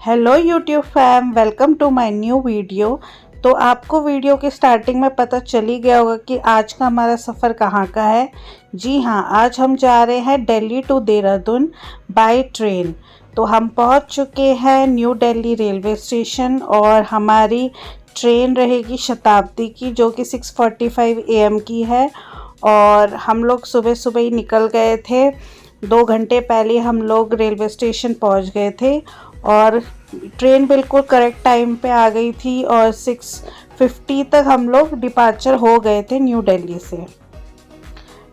Hello YouTube fam, welcome to my new video. तो आपको video के स्टार्टिंग में पता चल ही गया होगा कि आज का हमारा सफ़र कहाँ का है। जी हाँ, आज हम जा रहे हैं Delhi to Dehradun by train. तो हम पहुँच चुके हैं न्यू दिल्ली रेलवे स्टेशन और हमारी ट्रेन रहेगी शताब्दी की, जो कि 6:45 AM की है। और हम लोग सुबह सुबह ही निकल गए थे। 2 घंटे पहले हम लोग रेलवे स्टेशन पहुंच गए थे और ट्रेन बिल्कुल करेक्ट टाइम पे आ गई थी और 6:50 तक हम लोग डिपार्चर हो गए थे न्यू दिल्ली से।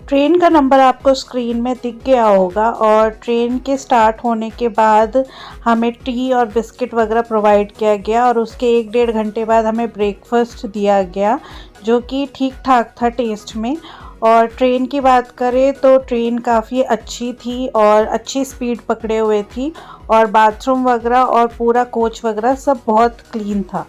ट्रेन का नंबर आपको स्क्रीन में दिख गया होगा और ट्रेन के स्टार्ट होने के बाद हमें टी और बिस्किट वगैरह प्रोवाइड किया गया और उसके 1-1.5 घंटे बाद हमें ब्रेकफास्ट दिया गया, जो कि ठीक ठाक था टेस्ट में। और ट्रेन की बात करें तो ट्रेन काफ़ी अच्छी थी और अच्छी स्पीड पकड़े हुए थी और बाथरूम वगैरह और पूरा कोच वगैरह सब बहुत क्लीन था।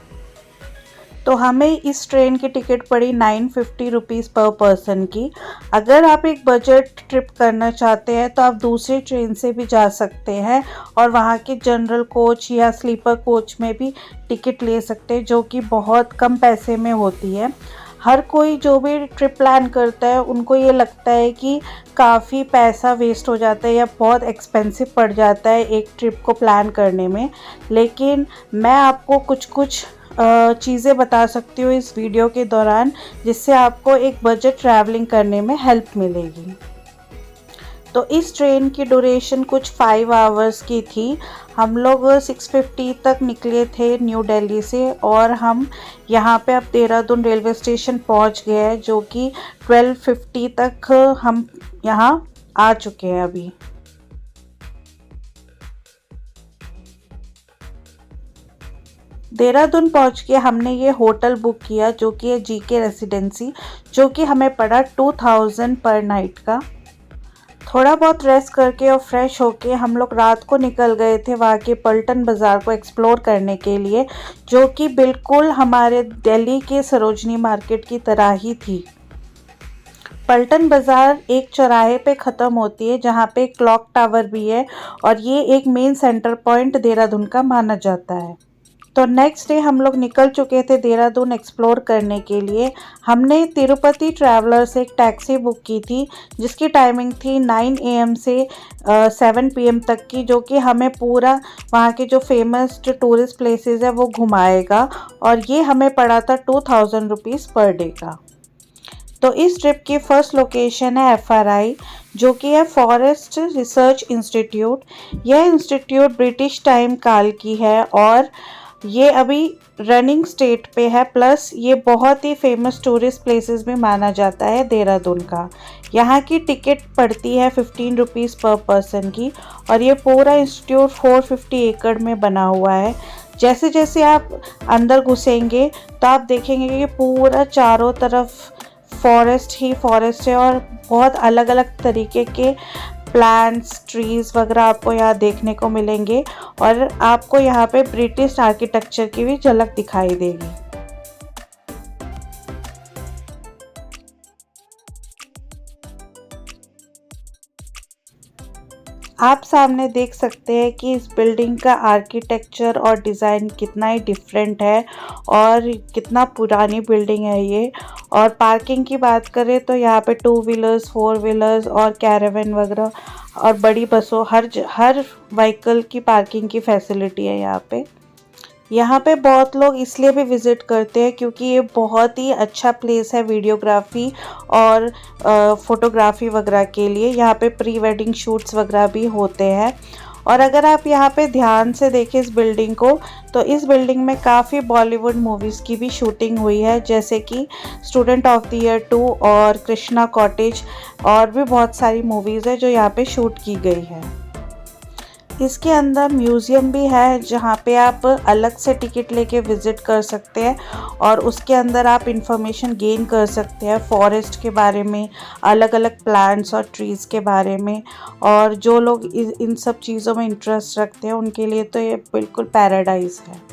तो हमें इस ट्रेन की टिकट पड़ी 950 रुपीज़ पर पर्सन की। अगर आप एक बजट ट्रिप करना चाहते हैं तो आप दूसरी ट्रेन से भी जा सकते हैं और वहाँ के जनरल कोच या स्लीपर कोच में भी टिकट ले सकते हैं, जो कि बहुत कम पैसे में होती है। हर कोई जो भी ट्रिप प्लान करता है उनको ये लगता है कि काफ़ी पैसा वेस्ट हो जाता है या बहुत एक्सपेंसिव पड़ जाता है एक ट्रिप को प्लान करने में। लेकिन मैं आपको कुछ कुछ चीज़ें बता सकती हूँ इस वीडियो के दौरान, जिससे आपको एक बजट ट्रैवलिंग करने में हेल्प मिलेगी। तो इस ट्रेन की ड्यूरेशन कुछ 5 आवर्स की थी। हम लोग 6:50 तक निकले थे न्यू दिल्ली से और हम यहाँ पे अब देहरादून रेलवे स्टेशन पहुँच गए हैं, जो कि 12:50 तक हम यहाँ आ चुके हैं अभी। देहरादून पहुँच के हमने ये होटल बुक किया, जो कि है जीके रेसिडेंसी, जो कि हमें पड़ा 2000 पर नाइट का। थोड़ा बहुत रेस्ट करके और फ्रेश होके हम लोग रात को निकल गए थे वहाँ के पल्टन बाज़ार को एक्सप्लोर करने के लिए, जो कि बिल्कुल हमारे दिल्ली के सरोजनी मार्केट की तरह ही थी। पल्टन बाज़ार एक चौराहे पे ख़त्म होती है, जहाँ पे क्लॉक टावर भी है और ये एक मेन सेंटर पॉइंट देहरादून का माना जाता है। तो नेक्स्ट डे हम लोग निकल चुके थे देहरादून एक्सप्लोर करने के लिए। हमने तिरुपति ट्रैवलर से एक टैक्सी बुक की थी, जिसकी टाइमिंग थी 9 AM से 7 PM तक की, जो कि हमें पूरा वहाँ के जो फेमस जो टूरिस्ट प्लेसेस है वो घुमाएगा और ये हमें पड़ा था 2000 रुपीज़ पर डे का। तो इस ट्रिप की फ़र्स्ट लोकेशन है FRI, जो कि है फॉरेस्ट रिसर्च इंस्टीट्यूट। यह इंस्टीट्यूट ब्रिटिश टाइम काल की है और ये अभी रनिंग स्टेट पे है, प्लस ये बहुत ही फेमस टूरिस्ट प्लेसेस भी माना जाता है देहरादून का। यहाँ की टिकट पड़ती है 15 रुपीज़ पर पर्सन की और ये पूरा इंस्टीट्यूट 450 एकड़ में बना हुआ है। जैसे जैसे आप अंदर घुसेंगे तो आप देखेंगे कि पूरा चारों तरफ फॉरेस्ट ही फॉरेस्ट है और बहुत अलग अलग तरीके के प्लांट्स, ट्रीज़ वगैरह आपको यहाँ देखने को मिलेंगे और आपको यहाँ पे ब्रिटिश आर्किटेक्चर की भी झलक दिखाई देगी। आप सामने देख सकते हैं कि इस बिल्डिंग का आर्किटेक्चर और डिज़ाइन कितना ही डिफरेंट है और कितना पुरानी बिल्डिंग है ये। और पार्किंग की बात करें तो यहाँ पे 2 व्हीलर्स, 4 व्हीलर्स और कैरावन वगैरह और बड़ी बसों हर व्हीकल की पार्किंग की फैसिलिटी है यहाँ पे। यहाँ पे बहुत लोग इसलिए भी विज़िट करते हैं क्योंकि ये बहुत ही अच्छा प्लेस है वीडियोग्राफी और फोटोग्राफी वगैरह के लिए। यहाँ पे प्री वेडिंग शूट्स वगैरह भी होते हैं। और अगर आप यहाँ पे ध्यान से देखें इस बिल्डिंग को, तो इस बिल्डिंग में काफ़ी बॉलीवुड मूवीज़ की भी शूटिंग हुई है, जैसे कि स्टूडेंट ऑफ द ईयर 2 और कृष्णा कॉटेज, और भी बहुत सारी मूवीज़ है जो यहाँ पे शूट की गई है। इसके अंदर म्यूज़ियम भी है, जहाँ पे आप अलग से टिकट लेके विज़िट कर सकते हैं और उसके अंदर आप इंफॉर्मेशन गेन कर सकते हैं फॉरेस्ट के बारे में, अलग अलग प्लांट्स और ट्रीज़ के बारे में। और जो लोग इन सब चीज़ों में इंटरेस्ट रखते हैं उनके लिए तो ये बिल्कुल पैराडाइज़ है।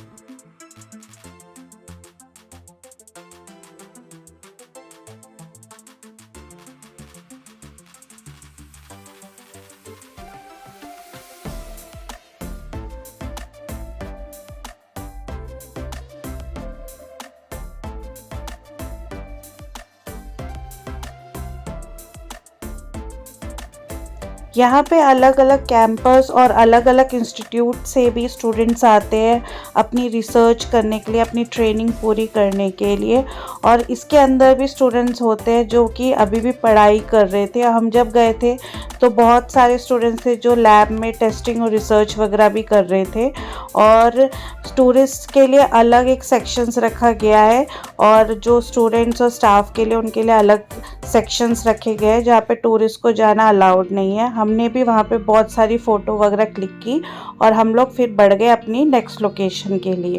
यहाँ पे अलग अलग कैंपस और अलग अलग इंस्टीट्यूट से भी स्टूडेंट्स आते हैं अपनी रिसर्च करने के लिए, अपनी ट्रेनिंग पूरी करने के लिए। और इसके अंदर भी स्टूडेंट्स होते हैं जो कि अभी भी पढ़ाई कर रहे थे। हम जब गए थे तो बहुत सारे स्टूडेंट्स थे जो लैब में टेस्टिंग और रिसर्च वगैरह भी कर रहे थे। और टूरिस्ट के लिए अलग एक सेक्शंस रखा गया है और जो स्टूडेंट्स और स्टाफ के लिए उनके लिए अलग सेक्शंस रखे गए हैं जहाँ पे टूरिस्ट को जाना अलाउड नहीं है। हमने भी वहाँ पे बहुत सारी फ़ोटो वगैरह क्लिक की और हम लोग फिर बढ़ गए अपनी नेक्स्ट लोकेशन के लिए।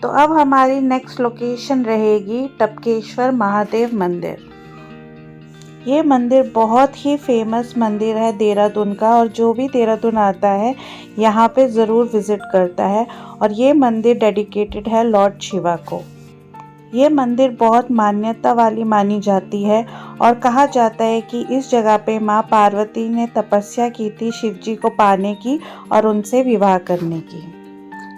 तो अब हमारी नेक्स्ट लोकेशन रहेगी टपकेश्वर महादेव मंदिर। ये मंदिर बहुत ही फेमस मंदिर है देहरादून का, और जो भी देहरादून आता है यहाँ पे ज़रूर विज़िट करता है। और ये मंदिर डेडिकेटेड है लॉर्ड शिवा को। ये मंदिर बहुत मान्यता वाली मानी जाती है और कहा जाता है कि इस जगह पे माँ पार्वती ने तपस्या की थी शिव जी को पाने की और उनसे विवाह करने की।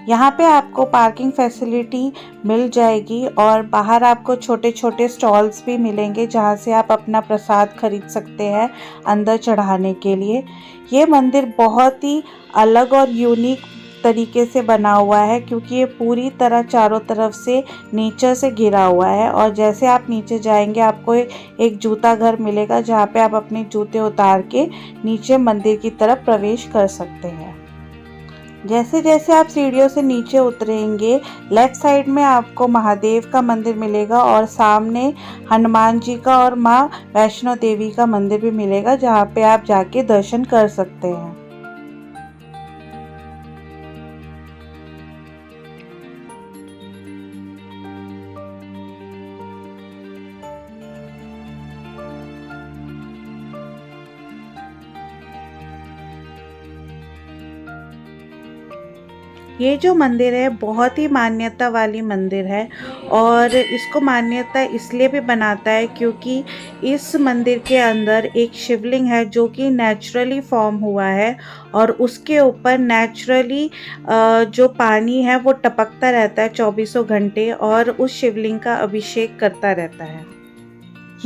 यहाँ पे आपको पार्किंग फैसिलिटी मिल जाएगी और बाहर आपको छोटे छोटे स्टॉल्स भी मिलेंगे जहाँ से आप अपना प्रसाद खरीद सकते हैं अंदर चढ़ाने के लिए। ये मंदिर बहुत ही अलग और यूनिक तरीके से बना हुआ है क्योंकि ये पूरी तरह चारों तरफ से नेचर से घिरा हुआ है। और जैसे आप नीचे जाएंगे आपको एक जूता घर मिलेगा जहाँ पे आप अपने जूते उतार के नीचे मंदिर की तरफ प्रवेश कर सकते हैं। जैसे जैसे आप सीढ़ियों से नीचे उतरेंगे लेफ़्ट साइड में आपको महादेव का मंदिर मिलेगा और सामने हनुमान जी का और माँ वैष्णो देवी का मंदिर भी मिलेगा जहाँ पे आप जाके दर्शन कर सकते हैं। ये जो मंदिर है बहुत ही मान्यता वाली मंदिर है और इसको मान्यता इसलिए भी बनाता है क्योंकि इस मंदिर के अंदर एक शिवलिंग है जो कि नेचुरली फॉर्म हुआ है और उसके ऊपर नेचुरली जो पानी है वो टपकता रहता है 24 घंटे और उस शिवलिंग का अभिषेक करता रहता है।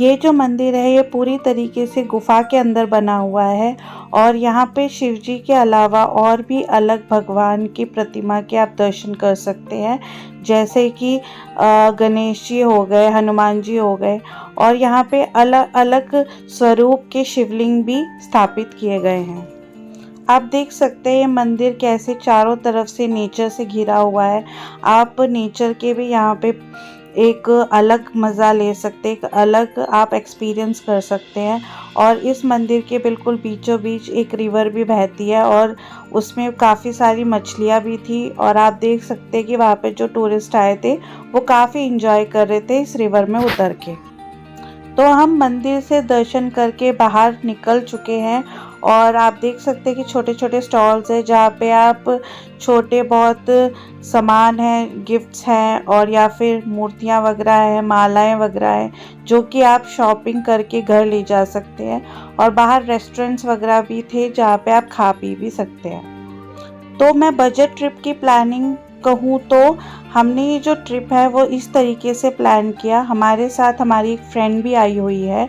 ये जो मंदिर है ये पूरी तरीके से गुफा के अंदर बना हुआ है और यहाँ पे शिव जी के अलावा और भी अलग भगवान की प्रतिमा के आप दर्शन कर सकते हैं, जैसे कि गणेश जी हो गए, हनुमान जी हो गए और यहाँ पे अलग अलग स्वरूप के शिवलिंग भी स्थापित किए गए हैं। आप देख सकते हैं ये मंदिर कैसे चारों तरफ से नेचर से घिरा हुआ है। आप नेचर के भी यहाँ पे एक अलग मज़ा ले सकते हैं, एक अलग आप एक्सपीरियंस कर सकते हैं। और इस मंदिर के बिल्कुल बीचों बीच एक रिवर भी बहती है और उसमें काफ़ी सारी मछलियाँ भी थी और आप देख सकते हैं कि वहाँ पे जो टूरिस्ट आए थे वो काफ़ी इंजॉय कर रहे थे इस रिवर में उतर के। तो हम मंदिर से दर्शन करके बाहर निकल चुके हैं और आप देख सकते हैं कि छोटे छोटे स्टॉल्स हैं जहाँ पे आप छोटे बहुत सामान हैं, गिफ्ट्स हैं और या फिर मूर्तियाँ वगैरह हैं, मालाएं वगैरह हैं जो कि आप शॉपिंग करके घर ले जा सकते हैं। और बाहर रेस्टोरेंट्स वगैरह भी थे जहाँ पे आप खा पी भी सकते हैं। तो मैं बजट ट्रिप की प्लानिंग कहूँ तो हमने ये जो ट्रिप है वो इस तरीके से प्लान किया। हमारे साथ हमारी एक फ्रेंड भी आई हुई है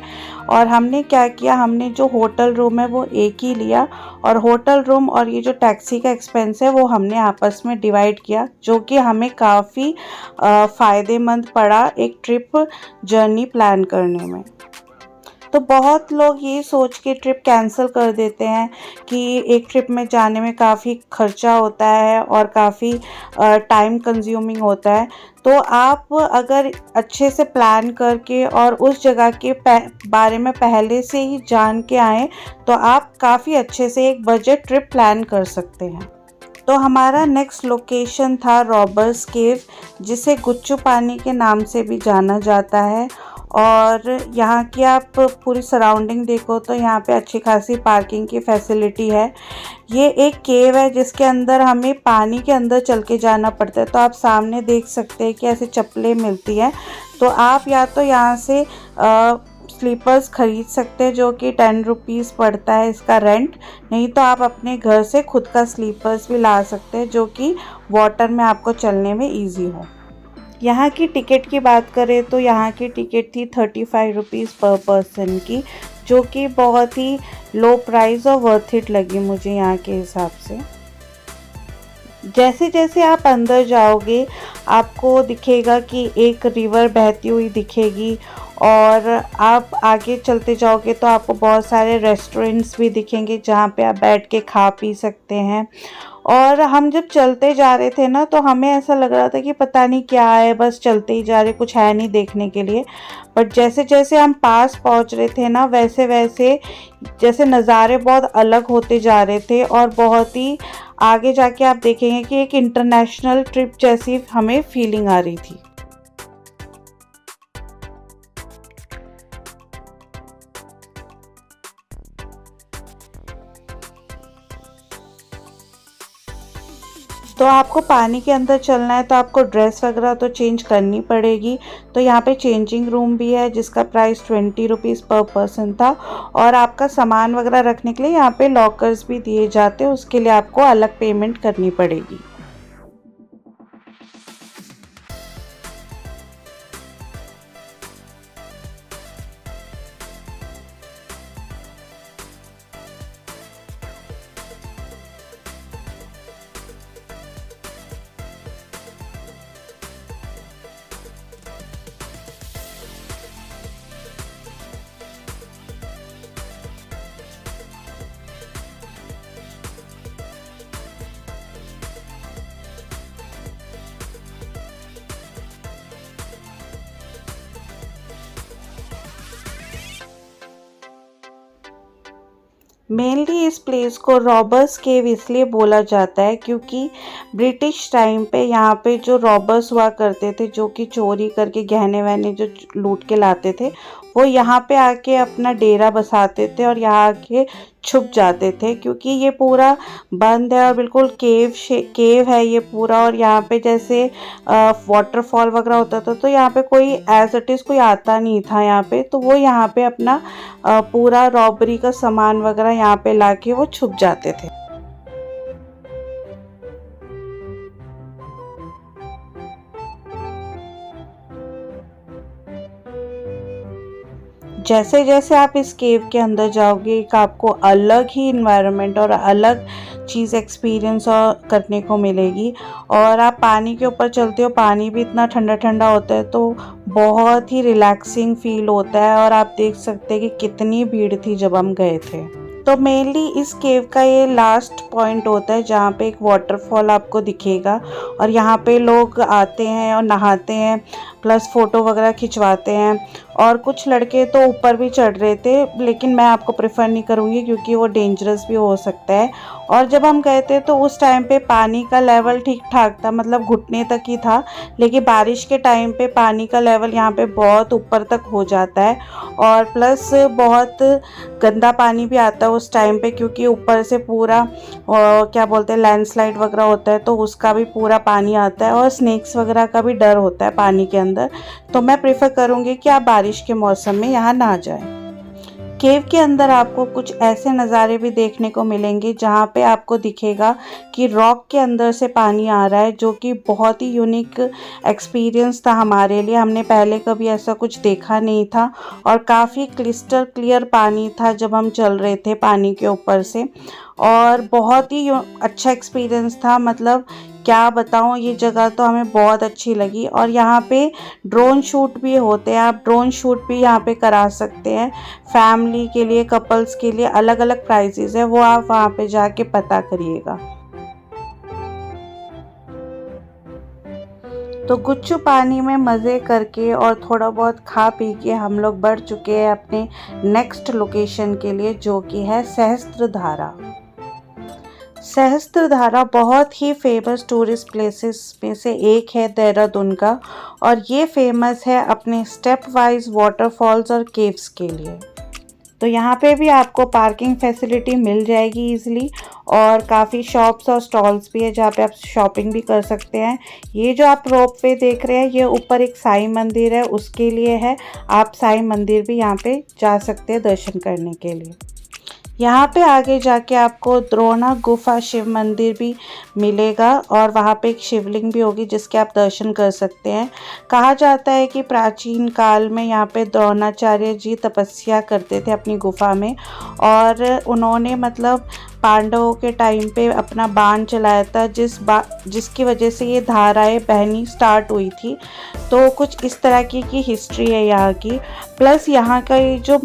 और हमने क्या किया, हमने जो होटल रूम है वो एक ही लिया और होटल रूम और ये जो टैक्सी का एक्सपेंस है वो हमने आपस में डिवाइड किया, जो कि हमें काफ़ी फ़ायदेमंद पड़ा एक ट्रिप जर्नी प्लान करने में। तो बहुत लोग ये सोच के ट्रिप कैंसिल कर देते हैं कि एक ट्रिप में जाने में काफ़ी खर्चा होता है और काफ़ी टाइम कंज्यूमिंग होता है। तो आप अगर अच्छे से प्लान करके और उस जगह के बारे में पहले से ही जान के आएँ तो आप काफ़ी अच्छे से एक बजट ट्रिप प्लान कर सकते हैं। तो हमारा नेक्स्ट लोकेशन था रॉबर्स केव, जिसे गुच्चू पानी के नाम से भी जाना जाता है। और यहाँ की आप पूरी सराउंडिंग देखो तो यहाँ पे अच्छी खासी पार्किंग की फैसिलिटी है। ये एक केव है जिसके अंदर हमें पानी के अंदर चल के जाना पड़ता है। तो आप सामने देख सकते हैं कि ऐसे चप्पलें मिलती हैं, तो आप या तो यहाँ से स्लीपर्स ख़रीद सकते हैं जो कि 10 रुपीज़ पड़ता है इसका रेंट, नहीं तो आप अपने घर से खुद का स्लीपर्स भी ला सकते हैं जो कि वाटर में आपको चलने में ईजी हो। यहाँ की टिकट की बात करें तो यहाँ की टिकट थी 35 रुपीज़ पर पर्सन की, जो कि बहुत ही लो प्राइस और वर्थ इट लगी मुझे यहाँ के हिसाब से। जैसे जैसे आप अंदर जाओगे आपको दिखेगा कि एक रिवर बहती हुई दिखेगी, और आप आगे चलते जाओगे तो आपको बहुत सारे रेस्टोरेंट्स भी दिखेंगे जहाँ पे आप बैठ के खा पी सकते हैं। और हम जब चलते जा रहे थे ना तो हमें ऐसा लग रहा था कि पता नहीं क्या है, बस चलते ही जा रहे, कुछ है नहीं देखने के लिए। बट जैसे जैसे हम पास पहुंच रहे थे ना वैसे वैसे जैसे नज़ारे बहुत अलग होते जा रहे थे, और बहुत ही आगे जाके आप देखेंगे कि एक इंटरनेशनल ट्रिप जैसी हमें फीलिंग आ रही थी। तो आपको पानी के अंदर चलना है तो आपको ड्रेस वगैरह तो चेंज करनी पड़ेगी। तो यहाँ पे चेंजिंग रूम भी है जिसका प्राइस 20 रुपीज़ पर पर्सन था, और आपका सामान वगैरह रखने के लिए यहाँ पे लॉकर्स भी दिए जाते हैं, उसके लिए आपको अलग पेमेंट करनी पड़ेगी। मेनली इस प्लेस को रॉबर्स केव इसलिए बोला जाता है क्योंकि ब्रिटिश टाइम पे यहाँ पे जो रॉबर्स हुआ करते थे, जो कि चोरी करके गहने वहने जो लूट के लाते थे, वो यहाँ पे आके अपना डेरा बसाते थे और यहाँ आके छुप जाते थे। क्योंकि ये पूरा बंद है और बिल्कुल केव है ये पूरा, और यहाँ पे जैसे वाटरफॉल वगैरह होता था तो यहाँ पे कोई एज इट इज़ कोई आता नहीं था यहाँ पे, तो वो यहाँ पे अपना पूरा रॉबरी का सामान वगैरह यहाँ पे लाके वो छुप जाते थे। जैसे जैसे आप इस केव के अंदर जाओगे एक आपको अलग ही इन्वायरमेंट और अलग चीज़ एक्सपीरियंस और करने को मिलेगी। और आप पानी के ऊपर चलते हो, पानी भी इतना ठंडा ठंडा होता है तो बहुत ही रिलैक्सिंग फील होता है। और आप देख सकते हैं कि कितनी भीड़ थी जब हम गए थे। तो मेनली इस केव का ये लास्ट पॉइंट होता है जहाँ पे एक वाटरफॉल आपको दिखेगा, और यहाँ पे लोग आते हैं और नहाते हैं, प्लस फ़ोटो वगैरह खिंचवाते हैं। और कुछ लड़के तो ऊपर भी चढ़ रहे थे, लेकिन मैं आपको प्रेफर नहीं करूँगी क्योंकि वो डेंजरस भी हो सकता है। और जब हम गए थे तो उस टाइम पे पानी का लेवल ठीक ठाक था, मतलब घुटने तक ही था। लेकिन बारिश के टाइम पे पानी का लेवल यहाँ पे बहुत ऊपर तक हो जाता है, और प्लस बहुत गंदा पानी भी आता है उस टाइम पे, क्योंकि ऊपर से पूरा क्या बोलते हैं लैंडस्लाइड वगैरह होता है तो उसका भी पूरा पानी आता है, और स्नेक्स वगैरह का भी डर होता है पानी के अंदर। तो मैं प्रेफर करूँगी कि आप बारिश के मौसम में यहाँ ना जाएं। केव के अंदर आपको कुछ ऐसे नज़ारे भी देखने को मिलेंगे जहाँ पे आपको दिखेगा कि रॉक के अंदर से पानी आ रहा है, जो कि बहुत ही यूनिक एक्सपीरियंस था हमारे लिए। हमने पहले कभी ऐसा कुछ देखा नहीं था, और काफ़ी क्रिस्टल क्लियर पानी था जब हम चल रहे थे पानी के ऊपर से, और बहुत ही अच्छा एक्सपीरियंस था। मतलब क्या बताऊँ, ये जगह तो हमें बहुत अच्छी लगी। और यहाँ पे ड्रोन शूट भी होते हैं, आप ड्रोन शूट भी यहाँ पे करा सकते हैं। फैमिली के लिए, कपल्स के लिए अलग अलग प्राइजेज़ है, वो आप वहाँ पे जाके पता करिएगा। तो गुच्चू पानी में मज़े करके और थोड़ा बहुत खा पी के हम लोग बढ़ चुके हैं अपने नेक्स्ट लोकेशन के लिए, जो कि है सहस्त्रधारा। सहस्त्रधारा बहुत ही फेमस टूरिस्ट प्लेसेस में से एक है देहरादून का, और ये फेमस है अपने स्टेप वाइज वाटरफॉल्स और केव्स के लिए। तो यहाँ पे भी आपको पार्किंग फैसिलिटी मिल जाएगी इजीली, और काफ़ी शॉप्स और स्टॉल्स भी है जहाँ पे आप शॉपिंग भी कर सकते हैं। ये जो आप रोप वे देख रहे हैं ये ऊपर एक साईं मंदिर है, उसके लिए है। आप साईं मंदिर भी यहाँ पे जा सकते हैं दर्शन करने के लिए। यहाँ पे आगे जाके आपको द्रोणा गुफा शिव मंदिर भी मिलेगा और वहाँ पे एक शिवलिंग भी होगी जिसके आप दर्शन कर सकते हैं। कहा जाता है कि प्राचीन काल में यहाँ पे द्रोणाचार्य जी तपस्या करते थे अपनी गुफा में और उन्होंने मतलब पांडवों के टाइम पे अपना बाण चलाया था जिसकी वजह से ये धाराएं बहनी स्टार्ट हुई थी। तो कुछ इस तरह की हिस्ट्री है यहाँ की। प्लस यहाँ का ये जो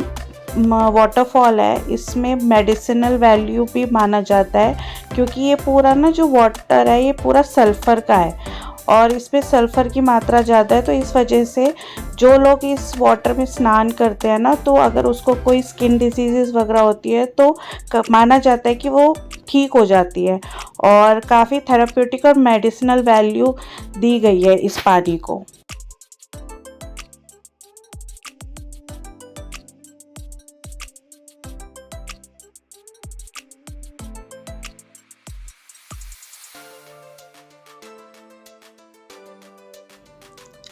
वाटरफॉल है इसमें मेडिसिनल वैल्यू भी माना जाता है क्योंकि ये पूरा ना जो वाटर है ये पूरा सल्फ़र का है और इसमें सल्फ़र की मात्रा ज़्यादा है। तो इस वजह से जो लोग इस वाटर में स्नान करते हैं ना तो अगर उसको कोई स्किन डिजीज़ वगैरह होती है तो माना जाता है कि वो ठीक हो जाती है और काफ़ी थेराप्यूटिक और मेडिसिनल वैल्यू दी गई है इस पानी को।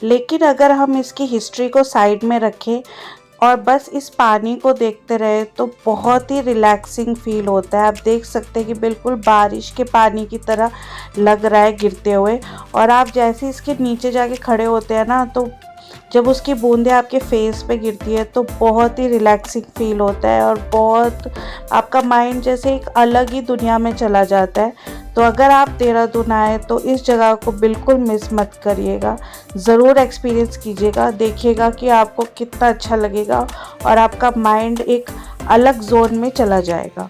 लेकिन अगर हम इसकी हिस्ट्री को साइड में रखें और बस इस पानी को देखते रहे तो बहुत ही रिलैक्सिंग फील होता है। आप देख सकते हैं कि बिल्कुल बारिश के पानी की तरह लग रहा है गिरते हुए और आप जैसे इसके नीचे जाके खड़े होते हैं ना तो जब उसकी बूंदें आपके फेस पे गिरती है तो बहुत ही रिलैक्सिंग फील होता है और बहुत आपका माइंड जैसे एक अलग ही दुनिया में चला जाता है। तो अगर आप देहरादून आए तो इस जगह को बिल्कुल मिस मत करिएगा, ज़रूर एक्सपीरियंस कीजिएगा, देखिएगा कि आपको कितना अच्छा लगेगा और आपका माइंड एक अलग जोन में चला जाएगा।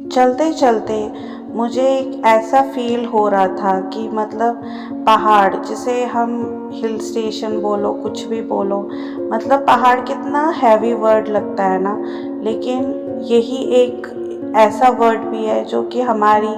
चलते चलते मुझे एक ऐसा फील हो रहा था कि मतलब पहाड़ जिसे हम हिल स्टेशन बोलो कुछ भी बोलो, मतलब पहाड़ कितना हैवी वर्ड लगता है ना, लेकिन यही एक ऐसा वर्ड भी है जो कि हमारी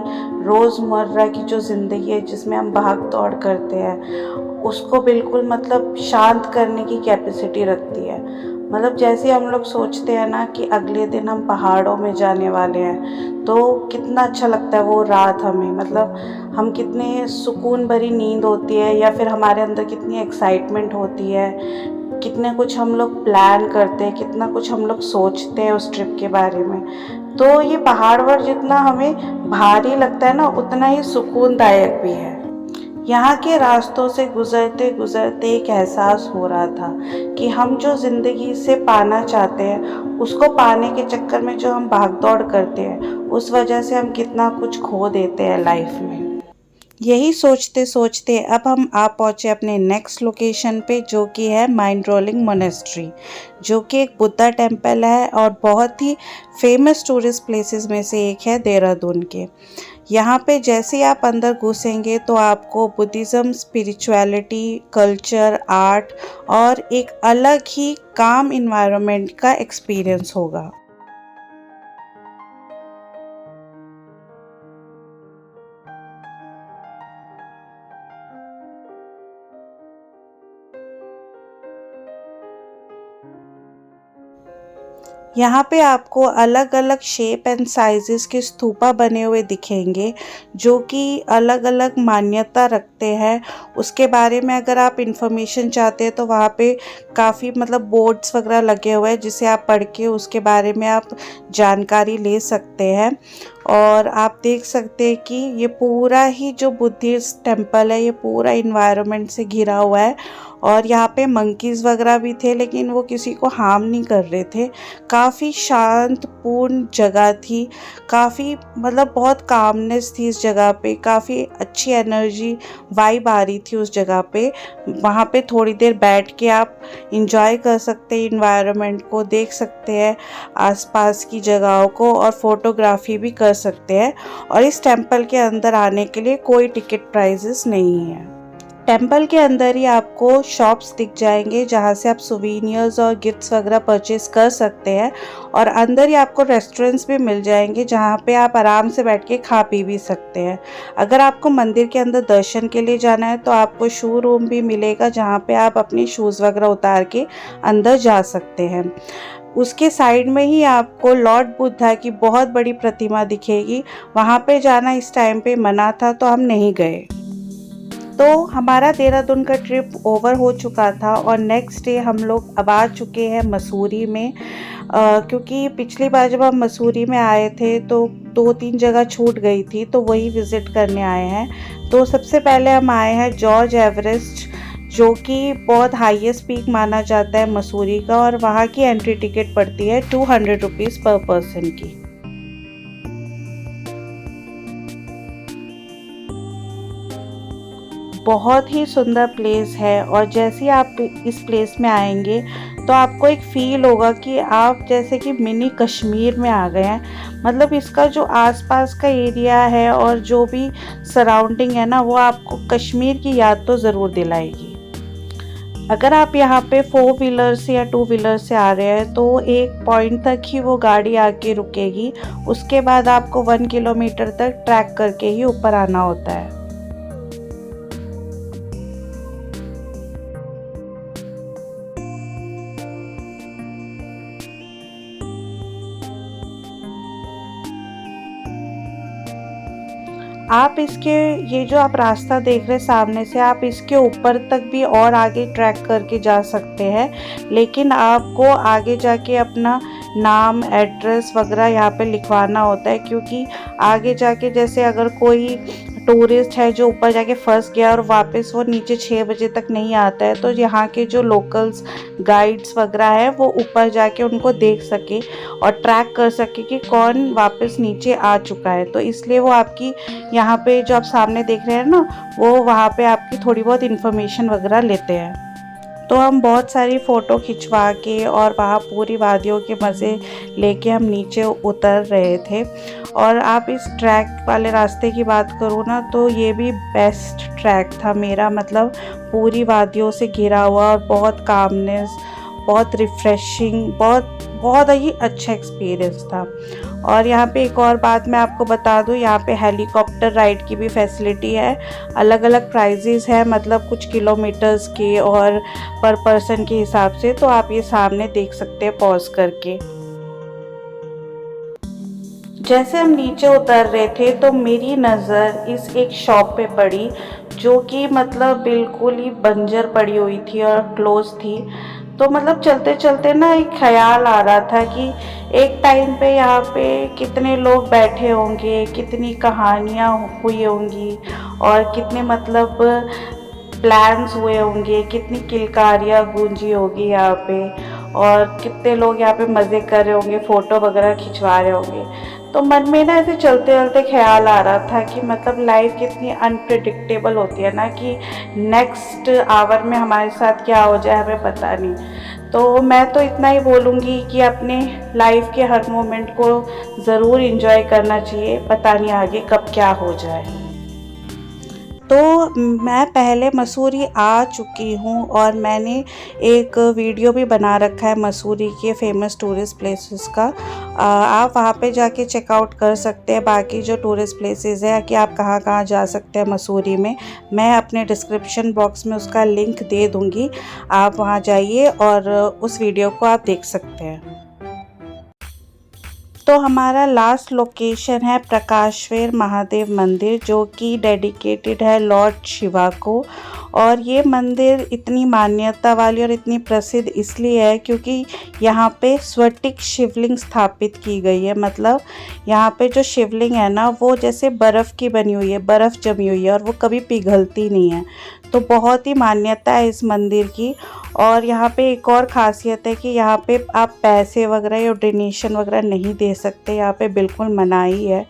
रोज़मर्रा की जो ज़िंदगी है जिसमें हम भाग दौड़ करते हैं उसको बिल्कुल मतलब शांत करने की कैपेसिटी रखती है। मतलब जैसे हम लोग सोचते हैं ना कि अगले दिन हम पहाड़ों में जाने वाले हैं तो कितना अच्छा लगता है वो रात हमें, मतलब हम कितने सुकून भरी नींद होती है या फिर हमारे अंदर कितनी एक्साइटमेंट होती है, कितने कुछ हम लोग प्लान करते हैं, कितना कुछ हम लोग सोचते हैं उस ट्रिप के बारे में। तो ये पहाड़ पर जितना हमें भारी लगता है ना उतना ही सुकूनदायक भी है। यहाँ के रास्तों से गुज़रते गुज़रते एक एहसास हो रहा था कि हम जो ज़िंदगी से पाना चाहते हैं उसको पाने के चक्कर में जो हम भाग दौड़ करते हैं उस वजह से हम कितना कुछ खो देते हैं लाइफ में। यही सोचते सोचते अब हम आ पहुँचे अपने नेक्स्ट लोकेशन पे जो कि है माइंड रोलिंग मोनेस्ट्री, जो कि एक बुद्धा टेम्पल है और बहुत ही फेमस टूरिस्ट प्लेसेस में से एक है देहरादून के। यहाँ पे जैसे ही आप अंदर घुसेंगे तो आपको बुद्धिज़्म, स्पिरिचुअलिटी, कल्चर, आर्ट और एक अलग ही काम इन्वायरमेंट का एक्सपीरियंस होगा। यहाँ पे आपको अलग अलग शेप एंड साइजेस के स्तूपा बने हुए दिखेंगे जो कि अलग अलग मान्यता रखते हैं। उसके बारे में अगर आप इंफॉर्मेशन चाहते हैं तो वहाँ पे काफ़ी मतलब बोर्ड्स वगैरह लगे हुए हैं जिसे आप पढ़ के उसके बारे में आप जानकारी ले सकते हैं। और आप देख सकते हैं कि ये पूरा ही जो बुद्धिस्ट टेम्पल है ये पूरा इन्वायरमेंट से घिरा हुआ है और यहाँ पे मंकीज़ वगैरह भी थे लेकिन वो किसी को हार्म नहीं कर रहे थे। काफ़ी शांतपूर्ण जगह थी, काफ़ी मतलब बहुत कामनेस थी इस जगह पे, काफ़ी अच्छी एनर्जी वाइब आ रही थी उस जगह पे। वहाँ पे थोड़ी देर बैठ के आप इंजॉय कर सकते हैं, इन्वायरमेंट को देख सकते हैं, आसपास की जगहों को और फोटोग्राफी भी कर सकते हैं। और इस टेम्पल के अंदर आने के लिए कोई टिकट प्राइजेस नहीं है। टेम्पल के अंदर ही आपको शॉप्स दिख जाएंगे जहाँ से आप सुवीनियर्स और गिफ्ट्स वगैरह परचेज़ कर सकते हैं और अंदर ही आपको रेस्टोरेंट्स भी मिल जाएंगे जहाँ पे आप आराम से बैठ के खा पी भी सकते हैं। अगर आपको मंदिर के अंदर दर्शन के लिए जाना है तो आपको शू रूम भी मिलेगा जहाँ पे आप अपने शूज़ वगैरह उतार के अंदर जा सकते हैं। उसके साइड में ही आपको लॉर्ड बुद्धा की बहुत बड़ी प्रतिमा दिखेगी। वहाँ पे जाना इस टाइम पे मना था तो हम नहीं गए। तो हमारा देहरादून का ट्रिप ओवर हो चुका था और नेक्स्ट डे हम लोग अब आ चुके हैं मसूरी में। क्योंकि पिछली बार जब हम मसूरी में आए थे तो 2-3 जगह छूट गई थी, तो वही विज़िट करने आए हैं। तो सबसे पहले हम आए हैं जॉर्ज एवरेस्ट, जो कि बहुत हाईएस्ट पीक माना जाता है मसूरी का, और वहाँ की एंट्री टिकट पड़ती है 200 रुपीज़ पर पर्सन की। बहुत ही सुंदर प्लेस है और जैसे ही आप इस प्लेस में आएंगे तो आपको एक फ़ील होगा कि आप जैसे कि मिनी कश्मीर में आ गए हैं। मतलब इसका जो आसपास का एरिया है और जो भी सराउंडिंग है ना, वो आपको कश्मीर की याद तो ज़रूर दिलाएगी। अगर आप यहाँ पे 4 व्हीलर से या 2 व्हीलर से आ रहे हैं तो एक पॉइंट तक ही वो गाड़ी आके रुकेगी, उसके बाद आपको 1 किलोमीटर तक ट्रैक करके ही ऊपर आना होता है। आप इसके ये जो आप रास्ता देख रहे हैं सामने से, आप इसके ऊपर तक भी और आगे ट्रैक करके जा सकते हैं, लेकिन आपको आगे जाके अपना नाम, एड्रेस वगैरह यहाँ पे लिखवाना होता है। क्योंकि आगे जाके जैसे अगर कोई टूरिस्ट है जो ऊपर जाके फंस गया और वापस वो नीचे 6 बजे तक नहीं आता है, तो यहाँ के जो लोकल्स गाइड्स वगैरह है वो ऊपर जाके उनको देख सके और ट्रैक कर सके कि कौन वापस नीचे आ चुका है। तो इसलिए वो आपकी यहाँ पे जो आप सामने देख रहे हैं ना, वो वहाँ पे आपकी थोड़ी बहुत इन्फॉर्मेशन वगैरह लेते हैं। तो हम बहुत सारी फ़ोटो खिंचवा के और वहाँ पूरी वादियों के मज़े लेके हम नीचे उतर रहे थे। और आप इस ट्रैक वाले रास्ते की बात करूँ ना, तो ये भी बेस्ट ट्रैक था मेरा। मतलब पूरी वादियों से घिरा हुआ और बहुत कामनेस, बहुत रिफ़्रेशिंग, बहुत ही अच्छा एक्सपीरियंस था। और यहाँ पे एक और बात मैं आपको बता दूँ, यहाँ पे हेलीकॉप्टर राइड की भी फैसिलिटी है। अलग अलग प्राइजेस है, मतलब कुछ किलोमीटर्स के और पर पर्सन के हिसाब से। तो आप ये सामने देख सकते हैं पॉज करके। जैसे हम नीचे उतर रहे थे तो मेरी नज़र इस एक शॉप पे पड़ी, जो कि मतलब बिल्कुल ही बंजर पड़ी हुई थी और क्लोज थी। तो मतलब चलते चलते ना एक ख्याल आ रहा था कि एक टाइम पे यहाँ पे कितने लोग बैठे होंगे, कितनी कहानियाँ हुई होंगी और कितने मतलब प्लान्स हुए होंगे, कितनी किलकारियाँ गूंजी होगी यहाँ पे, और कितने लोग यहाँ पे मज़े कर रहे होंगे, फ़ोटो वगैरह खिंचवा रहे होंगे। तो मन में ना ऐसे चलते चलते ख्याल आ रहा था कि मतलब लाइफ कितनी अनप्रिडिक्टेबल होती है ना, कि नेक्स्ट आवर में हमारे साथ क्या हो जाए हमें पता नहीं। तो मैं तो इतना ही बोलूँगी कि अपने लाइफ के हर मोमेंट को ज़रूर एंजॉय करना चाहिए, पता नहीं आगे कब क्या हो जाए। तो मैं पहले मसूरी आ चुकी हूँ और मैंने एक वीडियो भी बना रखा है मसूरी के फेमस टूरिस्ट प्लेसेस का। आप वहाँ पे जाके चेकआउट कर सकते हैं बाकी जो टूरिस्ट प्लेसेस है कि आप कहाँ कहाँ जा सकते हैं मसूरी में। मैं अपने डिस्क्रिप्शन बॉक्स में उसका लिंक दे दूँगी, आप वहाँ जाइए और उस वीडियो को आप देख सकते हैं। तो हमारा लास्ट लोकेशन है प्रकाशवेर महादेव मंदिर, जो कि डेडिकेटेड है लॉर्ड शिवा को। और ये मंदिर इतनी मान्यता वाली और इतनी प्रसिद्ध इसलिए है क्योंकि यहाँ पे स्फटिक शिवलिंग स्थापित की गई है। मतलब यहाँ पे जो शिवलिंग है ना, वो जैसे बर्फ़ की बनी हुई है, बर्फ़ जमी हुई है और वो कभी पिघलती नहीं है। तो बहुत ही मान्यता है इस मंदिर की। और यहाँ पे एक और ख़ासियत है कि यहाँ पे आप पैसे वगैरह या डोनेशन वगैरह नहीं दे सकते, यहाँ पे बिल्कुल मनाही है।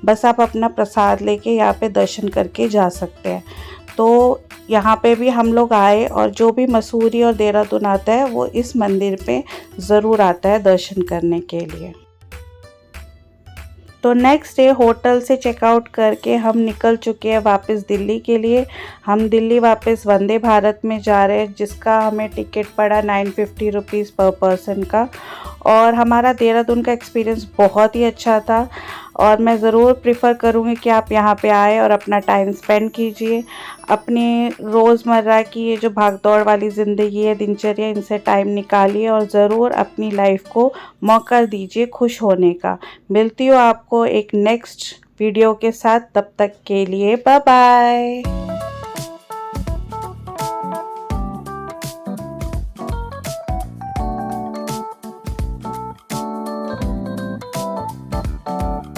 बस आप अपना प्रसाद लेके यहाँ पे दर्शन करके जा सकते हैं। तो यहाँ पे भी हम लोग आए और जो भी मसूरी और देहरादून आता है वो इस मंदिर पे ज़रूर आता है दर्शन करने के लिए। तो नेक्स्ट डे होटल से चेकआउट करके हम निकल चुके हैं वापस दिल्ली के लिए। हम दिल्ली वापस वंदे भारत में जा रहे हैं, जिसका हमें टिकट पड़ा 950 रुपीज़ पर पर्सन का। और हमारा देहरादून का एक्सपीरियंस बहुत ही अच्छा था और मैं ज़रूर प्रेफर करूँगी कि आप यहाँ पे आए और अपना टाइम स्पेंड कीजिए। अपने रोज़मर्रा की ये जो भागदौड़ वाली ज़िंदगी है, दिनचर्या, इनसे टाइम निकालिए और ज़रूर अपनी लाइफ को मौका दीजिए खुश होने का। मिलती हूँ आपको एक नेक्स्ट वीडियो के साथ, तब तक के लिए बाय बाय।